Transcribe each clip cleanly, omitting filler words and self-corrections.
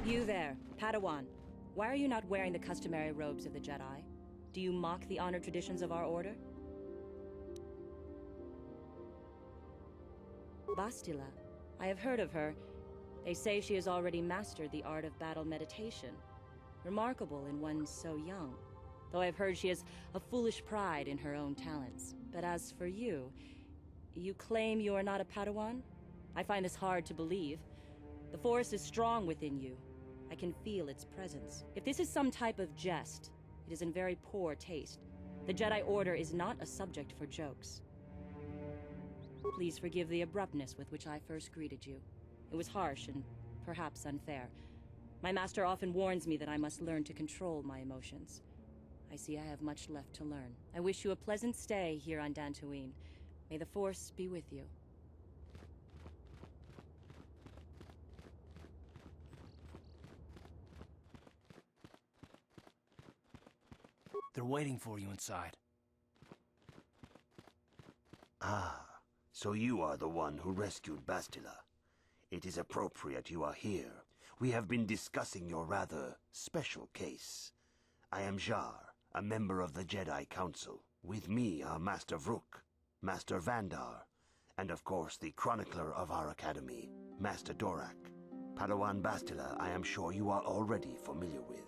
You there, Padawan. Why are you not wearing the customary robes of the Jedi? Do you mock the honor traditions of our order? Bastila. I have heard of her. They say she has already mastered the art of battle meditation. Remarkable in one so young. Though I've heard she has a foolish pride in her own talents. But as for you, you claim you are not a Padawan? I find this hard to believe. The Force is strong within you. I can feel its presence. If this is some type of jest, it is in very poor taste. The Jedi Order is not a subject for jokes. Please forgive the abruptness with which I first greeted you. It was harsh and perhaps unfair. My master often warns me that I must learn to control my emotions. I see I have much left to learn. I wish you a pleasant stay here on Dantooine. May the Force be with you. They're waiting for you inside. Ah, so you are the one who rescued Bastila. It is appropriate you are here. We have been discussing your rather special case. I am Jar, a member of the Jedi Council. With me are Master Vrook, Master Vandar, and of course the chronicler of our academy, Master Dorak. Padawan Bastila, I am sure you are already familiar with.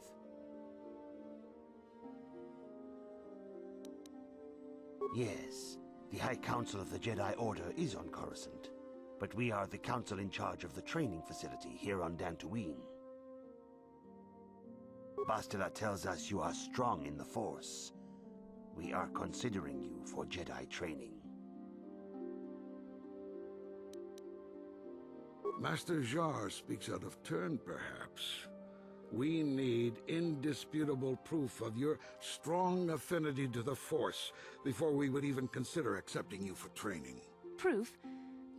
Yes, the High Council of the Jedi Order is on Coruscant, but we are the council in charge of the training facility here on Dantooine. Bastila tells us you are strong in the Force. We are considering you for Jedi training. Master Jar speaks out of turn, perhaps. We need indisputable proof of your strong affinity to the Force before we would even consider accepting you for training. Proof?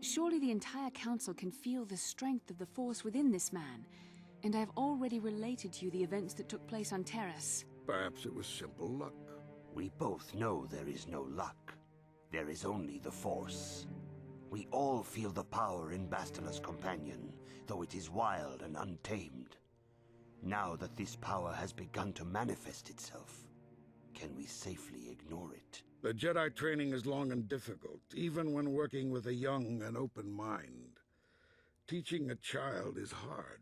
Surely the entire council can feel the strength of the Force within this man, and I've already related to you the events that took place on Terrace. Perhaps it was simple luck. We both know there is no luck. There is only the Force. We all feel the power in Bastila's companion, though it is wild and untamed. Now that this power has begun to manifest itself, can we safely ignore it? The Jedi training is long and difficult, even when working with a young and open mind. Teaching a child is hard.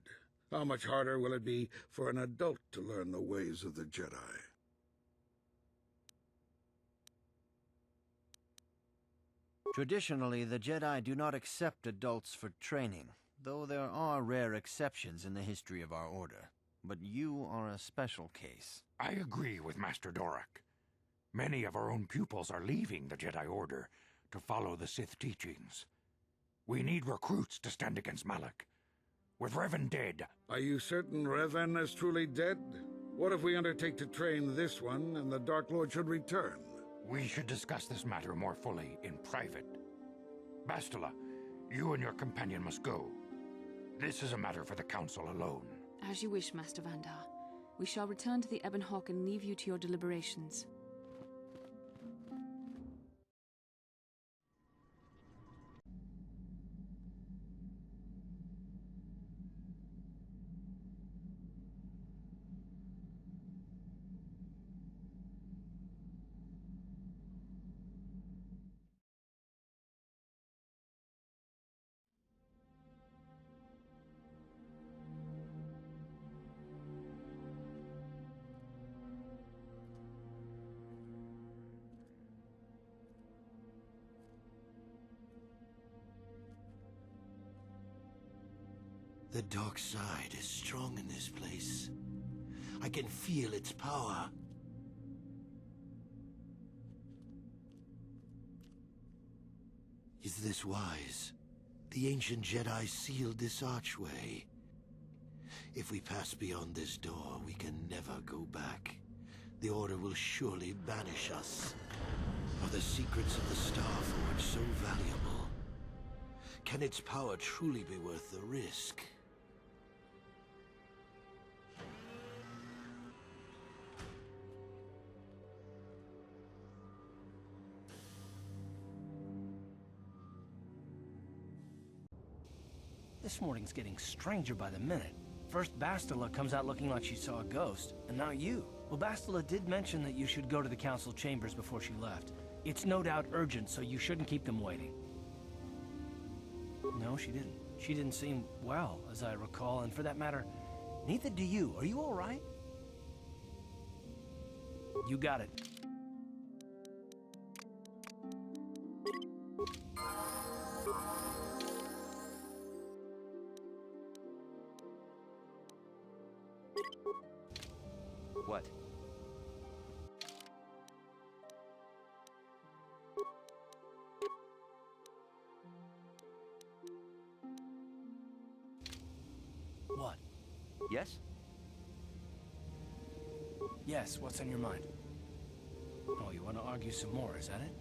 How much harder will it be for an adult to learn the ways of the Jedi? Traditionally, the Jedi do not accept adults for training, though there are rare exceptions in the history of our order. But you are a special case. I agree with Master Dorak. Many of our own pupils are leaving the Jedi Order to follow the Sith teachings. We need recruits to stand against Malak. With Revan dead... Are you certain Revan is truly dead? What if we undertake to train this one and the Dark Lord should return? We should discuss this matter more fully in private. Bastila, you and your companion must go. This is a matter for the Council alone. As you wish, Master Vandar. We shall return to the Ebon Hawk and leave you to your deliberations. The dark side is strong in this place. I can feel its power. Is this wise? The ancient Jedi sealed this archway. If we pass beyond this door, we can never go back. The Order will surely banish us. Are the secrets of the Star Forge so valuable? Can its power truly be worth the risk? This morning's getting stranger by the minute. First Bastila comes out looking like she saw a ghost, and now you. Well, Bastila did mention that you should go to the council chambers before she left. It's no doubt urgent, so you shouldn't keep them waiting. No, she didn't. She didn't seem well, as I recall, and for that matter, neither do you. Are you all right? You got it. What? What? Yes? Yes, what's on your mind? Oh, you want to argue some more, is that it?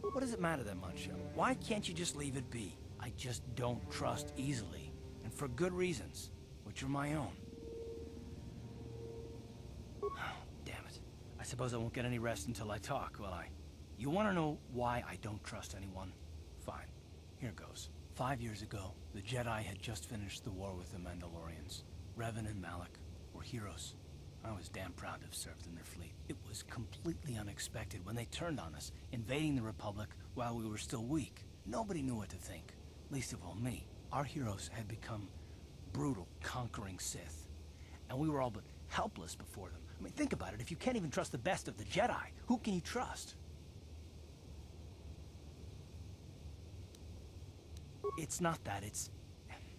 What does it matter that much? Why can't you just leave it be? I just don't trust easily, and for good reasons, which are my own. Oh, damn it. I suppose I won't get any rest until I talk, will I? You want to know why I don't trust anyone? Fine. Here goes. 5 years ago, the Jedi had just finished the war with the Mandalorians. Revan and Malak were heroes. I was damn proud to have served in their fleet. It was completely unexpected when they turned on us, invading the Republic while we were still weak. Nobody knew what to think, least of all me. Our heroes had become brutal, conquering Sith, and we were all but helpless before them. I mean, think about it. If you can't even trust the best of the Jedi, who can you trust? It's not that,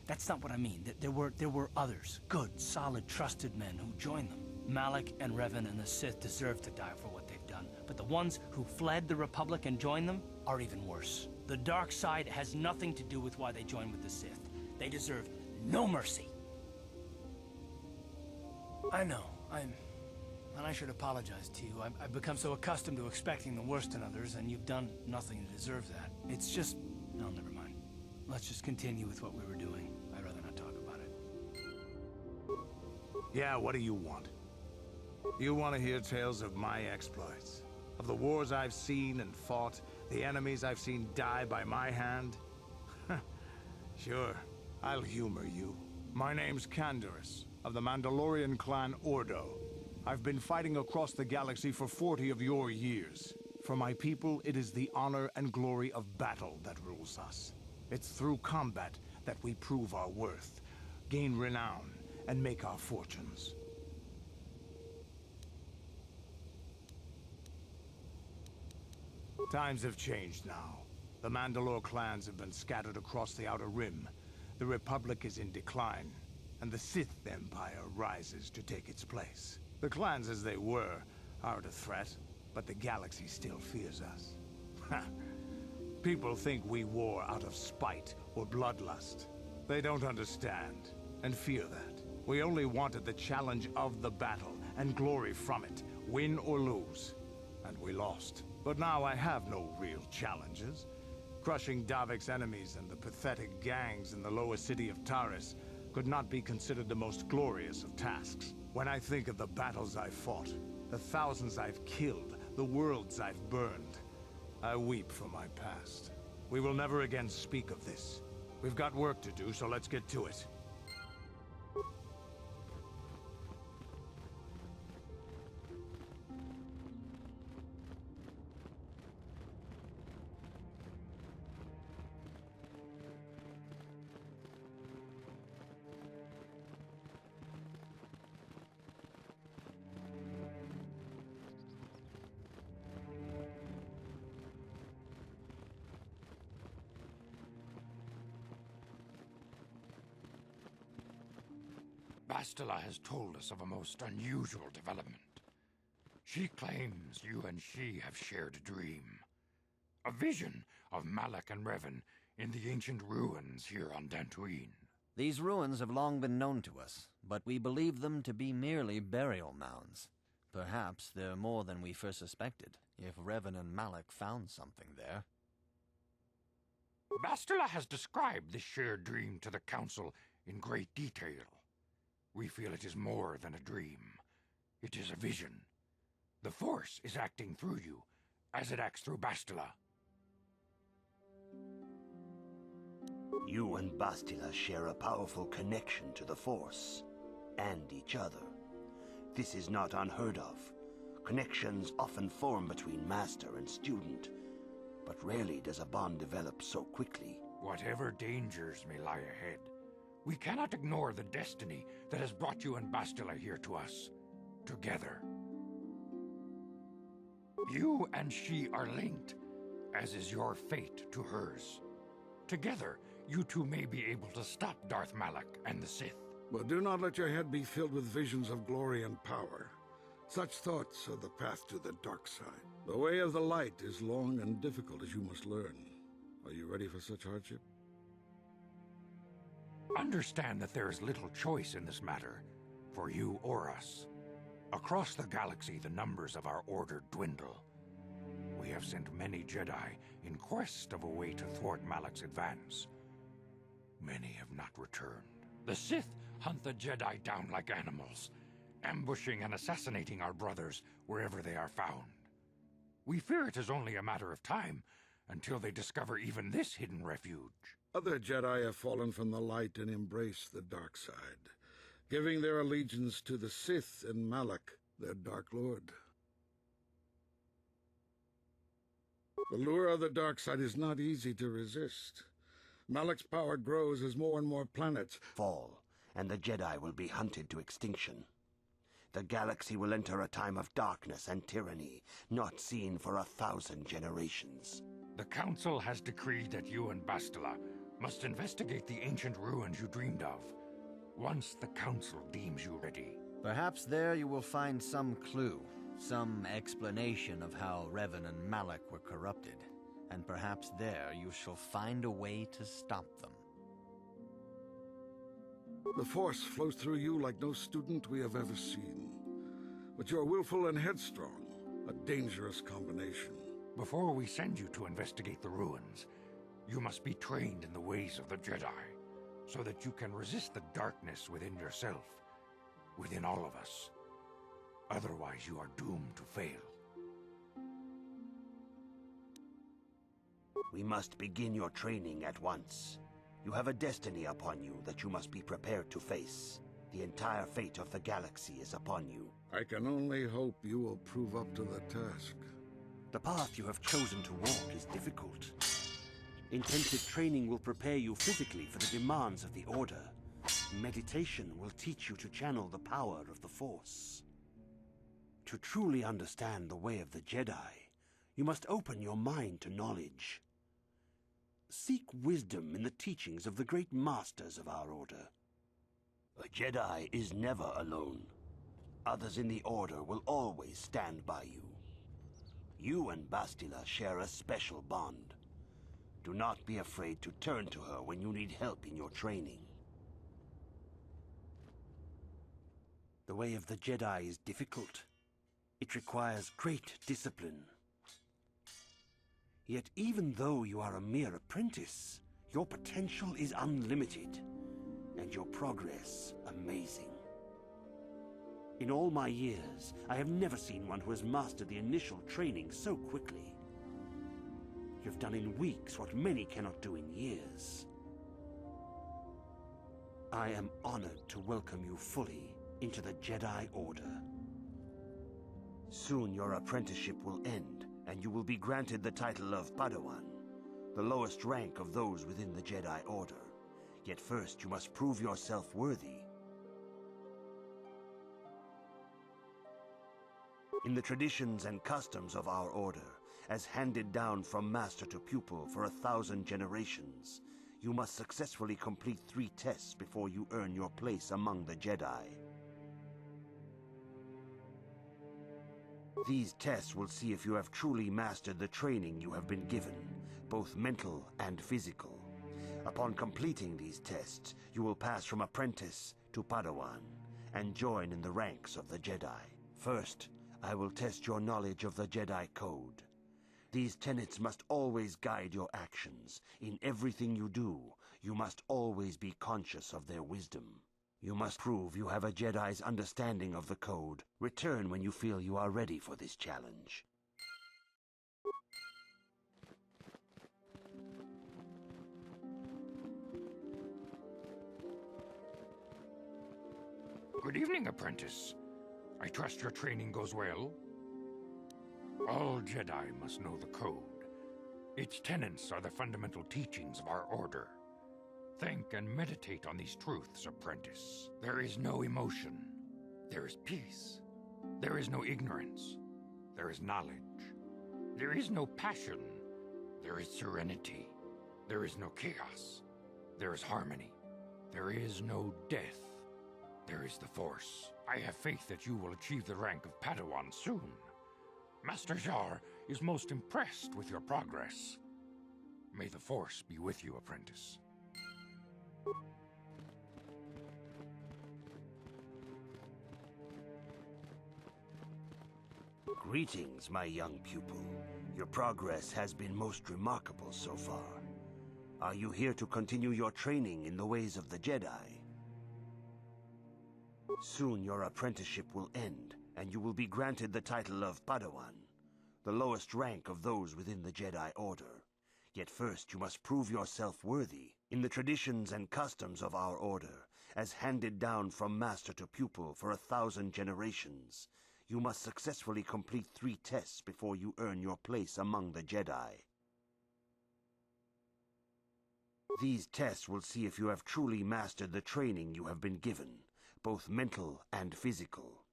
that's not what I mean. There were others, good, solid, trusted men who joined them. Malak and Revan and the Sith deserve to die for what they've done, but the ones who fled the Republic and joined them are even worse. The dark side has nothing to do with why they joined with the Sith. They deserve no mercy. I know, and I should apologize to you. I've become so accustomed to expecting the worst in others, and you've done nothing to deserve that. It's just... no, never mind. Let's just continue with what we were doing. I'd rather not talk about it. Yeah, what do you want? You want to hear tales of my exploits? Of the wars I've seen and fought, the enemies I've seen die by my hand? Sure, I'll humor you. My name's Canderous, of the Mandalorian clan Ordo. I've been fighting across the galaxy for 40 of your years. For my people, it is the honor and glory of battle that rules us. It's through combat that we prove our worth, gain renown, and make our fortunes. Times have changed now. The Mandalore clans have been scattered across the Outer Rim. The Republic is in decline, and the Sith Empire rises to take its place. The clans as they were aren't a threat, but the galaxy still fears us. People think we war out of spite or bloodlust. They don't understand, and fear that. We only wanted the challenge of the battle, and glory from it, win or lose. And we lost. But now I have no real challenges. Crushing Davik's enemies and the pathetic gangs in the lower city of Taris could not be considered the most glorious of tasks. When I think of the battles I've fought, the thousands I've killed, the worlds I've burned, I weep for my past. We will never again speak of this. We've got work to do, so let's get to it. Bastila has told us of a most unusual development. She claims you and she have shared a dream. A vision of Malak and Revan in the ancient ruins here on Dantooine. These ruins have long been known to us, but we believe them to be merely burial mounds. Perhaps they're more than we first suspected, if Revan and Malak found something there. Bastila has described this shared dream to the Council in great detail. We feel it is more than a dream. It is a vision. The Force is acting through you, as it acts through Bastila. You and Bastila share a powerful connection to the Force, and each other. This is not unheard of. Connections often form between master and student, but rarely does a bond develop so quickly. Whatever dangers may lie ahead, we cannot ignore the destiny that has brought you and Bastila here to us, together. You and she are linked, as is your fate to hers. Together, you two may be able to stop Darth Malak and the Sith. But do not let your head be filled with visions of glory and power. Such thoughts are the path to the dark side. The way of the light is long and difficult, as you must learn. Are you ready for such hardship? Understand that there is little choice in this matter, for you or us. Across the galaxy, the numbers of our order dwindle. We have sent many Jedi in quest of a way to thwart Malak's advance. Many have not returned. The Sith hunt the Jedi down like animals, ambushing and assassinating our brothers wherever they are found. We fear it is only a matter of time until they discover even this hidden refuge. Other Jedi have fallen from the light and embraced the dark side, giving their allegiance to the Sith and Malak, their Dark Lord. The lure of the dark side is not easy to resist. Malak's power grows as more and more planets fall, and the Jedi will be hunted to extinction. The galaxy will enter a time of darkness and tyranny, not seen for 1,000 generations. The Council has decreed that you and Bastila must investigate the ancient ruins you dreamed of, once the Council deems you ready. Perhaps there you will find some clue, some explanation of how Revan and Malak were corrupted, and perhaps there you shall find a way to stop them. The Force flows through you like no student we have ever seen. But you are willful and headstrong, a dangerous combination. Before we send you to investigate the ruins, you must be trained in the ways of the Jedi, so that you can resist the darkness within yourself, within all of us. Otherwise, you are doomed to fail. We must begin your training at once. You have a destiny upon you that you must be prepared to face. The entire fate of the galaxy is upon you. I can only hope you will prove up to the task. The path you have chosen to walk is difficult. Intensive training will prepare you physically for the demands of the Order. Meditation will teach you to channel the power of the Force. To truly understand the way of the Jedi, you must open your mind to knowledge. Seek wisdom in the teachings of the great masters of our Order. A Jedi is never alone. Others in the Order will always stand by you. You and Bastila share a special bond. Do not be afraid to turn to her when you need help in your training. The way of the Jedi is difficult. It requires great discipline. Yet even though you are a mere apprentice, your potential is unlimited, and your progress amazing. In all my years, I have never seen one who has mastered the initial training so quickly. You've done in weeks what many cannot do in years. I am honored to welcome you fully into the Jedi Order. Soon your apprenticeship will end, and you will be granted the title of Padawan, the lowest rank of those within the Jedi Order. Yet first you must prove yourself worthy. In the traditions and customs of our Order, as handed down from master to pupil for 1,000 generations, you must successfully complete 3 tests before you earn your place among the Jedi. These tests will see if you have truly mastered the training you have been given, both mental and physical. Upon completing these tests, you will pass from apprentice to Padawan, and join in the ranks of the Jedi. First, I will test your knowledge of the Jedi Code. These tenets must always guide your actions. In everything you do, you must always be conscious of their wisdom. You must prove you have a Jedi's understanding of the Code. Return when you feel you are ready for this challenge. Good evening, apprentice. I trust your training goes well. All Jedi must know the code. Its tenets are the fundamental teachings of our order. Think and meditate on these truths, apprentice. There is no emotion. There is peace. There is no ignorance. There is knowledge. There is no passion. There is serenity. There is no chaos. There is harmony. There is no death. There is the Force. I have faith that you will achieve the rank of Padawan soon. Master Jar is most impressed with your progress. May the Force be with you, apprentice. Greetings, my young pupil. Your progress has been most remarkable so far. Are you here to continue your training in the ways of the Jedi? Soon your apprenticeship will end, and you will be granted the title of Padawan, the lowest rank of those within the Jedi Order. Yet first you must prove yourself worthy. In the traditions and customs of our order, as handed down from master to pupil for 1,000 generations, you must successfully complete 3 tests before you earn your place among the Jedi. These tests will see if you have truly mastered the training you have been given, both mental and physical.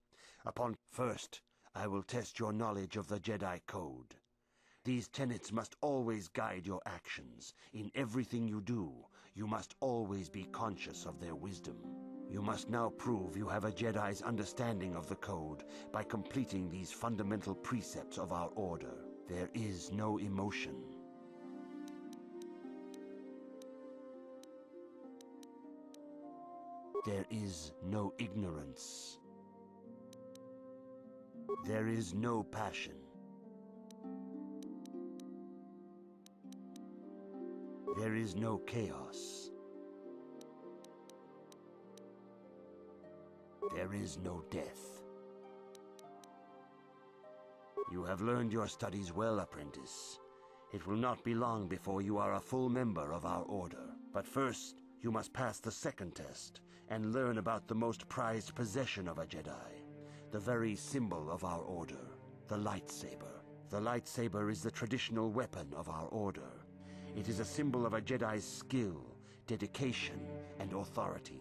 First, I will test your knowledge of the Jedi Code. These tenets must always guide your actions. In everything you do, you must always be conscious of their wisdom. You must now prove you have a Jedi's understanding of the Code by completing these fundamental precepts of our order. There is no emotion. There is no ignorance. There is no passion. There is no chaos. There is no death. You have learned your studies well, apprentice. It will not be long before you are a full member of our order. But first, you must pass the second test and learn about the most prized possession of a Jedi, the very symbol of our order, the lightsaber. The lightsaber is the traditional weapon of our order. It is a symbol of a Jedi's skill, dedication, and authority.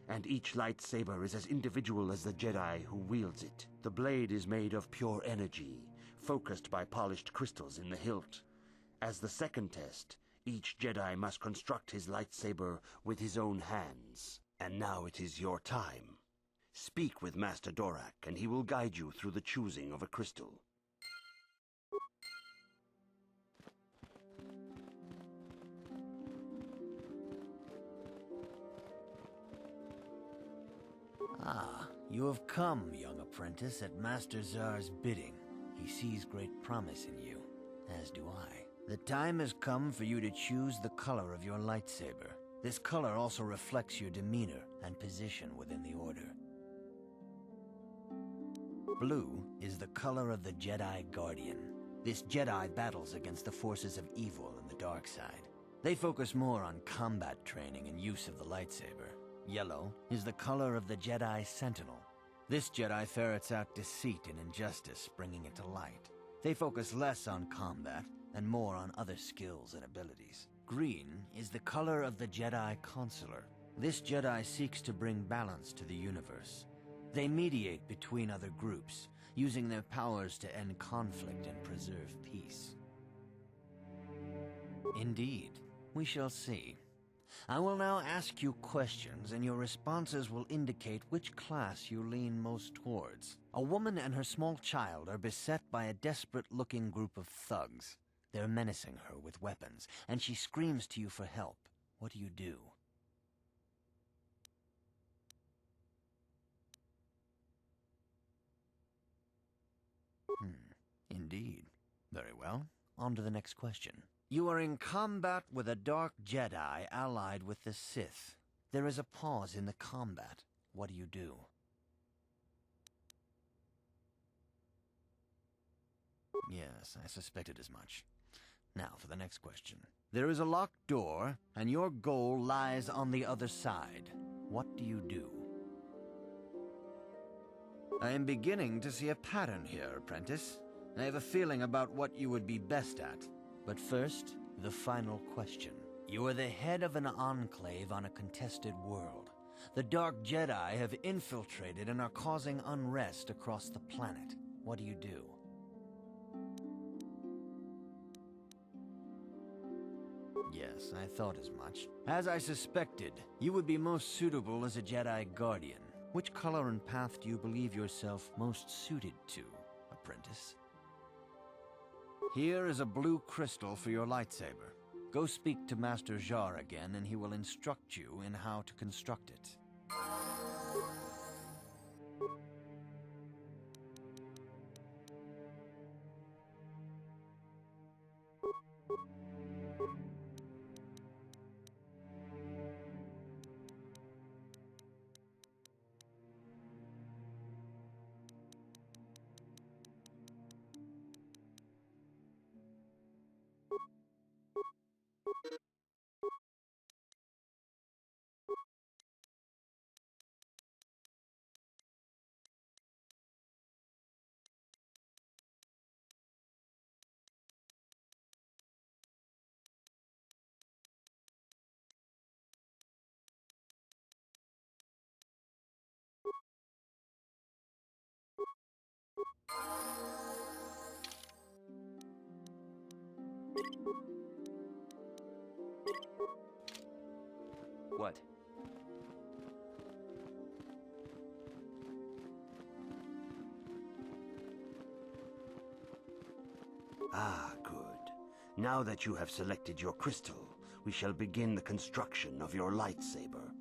And each lightsaber is as individual as the Jedi who wields it. The blade is made of pure energy, focused by polished crystals in the hilt. As the second test, each Jedi must construct his lightsaber with his own hands. And now it is your time. Speak with Master Dorak, and he will guide you through the choosing of a crystal. Ah, you have come, young apprentice, at Master Zar's bidding. He sees great promise in you, as do I. The time has come for you to choose the color of your lightsaber. This color also reflects your demeanor and position within the Order. Blue is the color of the Jedi Guardian. This Jedi battles against the forces of evil and the dark side. They focus more on combat training and use of the lightsaber. Yellow is the color of the Jedi Sentinel. This Jedi ferrets out deceit and injustice, bringing it to light. They focus less on combat and more on other skills and abilities. Green is the color of the Jedi Consular. This Jedi seeks to bring balance to the universe. They mediate between other groups, using their powers to end conflict and preserve peace. Indeed, we shall see. I will now ask you questions, and your responses will indicate which class you lean most towards. A woman and her small child are beset by a desperate-looking group of thugs. They're menacing her with weapons, and she screams to you for help. What do you do? Indeed. Very well. On to the next question. You are in combat with a dark Jedi allied with the Sith. There is a pause in the combat. What do you do? Yes, I suspected as much. Now for the next question. There is a locked door, and your goal lies on the other side. What do you do? I am beginning to see a pattern here, apprentice. I have a feeling about what you would be best at. But first, the final question. You are the head of an enclave on a contested world. The Dark Jedi have infiltrated and are causing unrest across the planet. What do you do? Yes, I thought as much. As I suspected, you would be most suitable as a Jedi Guardian. Which color and path do you believe yourself most suited to, apprentice? Here is a blue crystal for your lightsaber. Go speak to Master Jar again, and he will instruct you in how to construct it. What? Ah, good. Now that you have selected your crystal, we shall begin the construction of your lightsaber.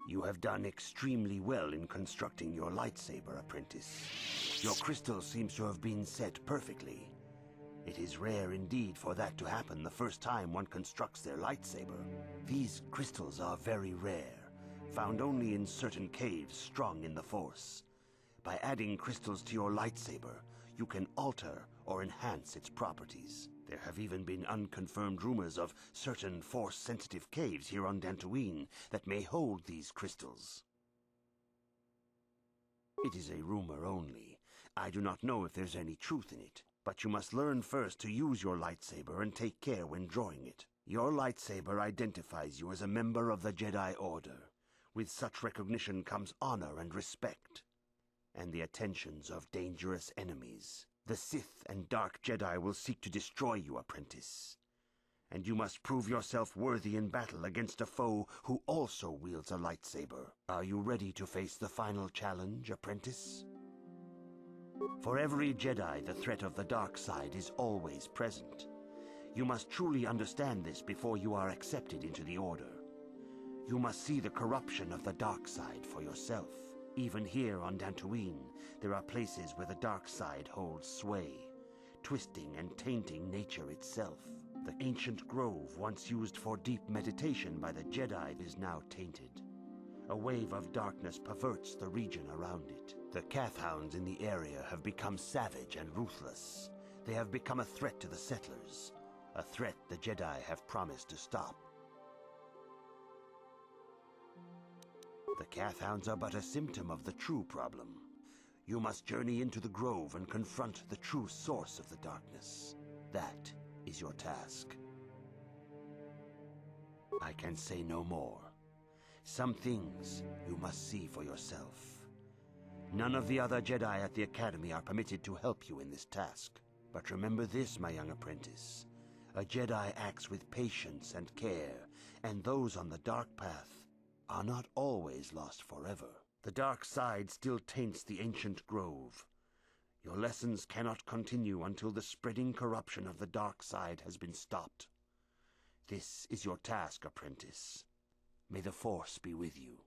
You have done extremely well in constructing your lightsaber, apprentice. Your crystal seems to have been set perfectly. It is rare indeed for that to happen the first time one constructs their lightsaber. These crystals are very rare, found only in certain caves strong in the Force. By adding crystals to your lightsaber, you can alter or enhance its properties. There have even been unconfirmed rumors of certain Force-sensitive caves here on Dantooine that may hold these crystals. It is a rumor only. I do not know if there's any truth in it, but you must learn first to use your lightsaber and take care when drawing it. Your lightsaber identifies you as a member of the Jedi Order. With such recognition comes honor and respect, and the attentions of dangerous enemies. The Sith and Dark Jedi will seek to destroy you, apprentice. And you must prove yourself worthy in battle against a foe who also wields a lightsaber. Are you ready to face the final challenge, apprentice? For every Jedi, the threat of the dark side is always present. You must truly understand this before you are accepted into the Order. You must see the corruption of the dark side for yourself. Even here on Dantooine, there are places where the dark side holds sway, twisting and tainting nature itself. The ancient grove, once used for deep meditation by the Jedi, is now tainted. A wave of darkness perverts the region around it. The Kathhounds in the area have become savage and ruthless. They have become a threat to the settlers, a threat the Jedi have promised to stop. The Kathhounds are but a symptom of the true problem. You must journey into the grove and confront the true source of the darkness. That is your task. I can say no more. Some things you must see for yourself. None of the other Jedi at the Academy are permitted to help you in this task. But remember this, my young apprentice. A Jedi acts with patience and care, and those on the dark path are not always lost forever. The dark side still taints the ancient grove. Your lessons cannot continue until the spreading corruption of the dark side has been stopped. This is your task, apprentice. May the Force be with you.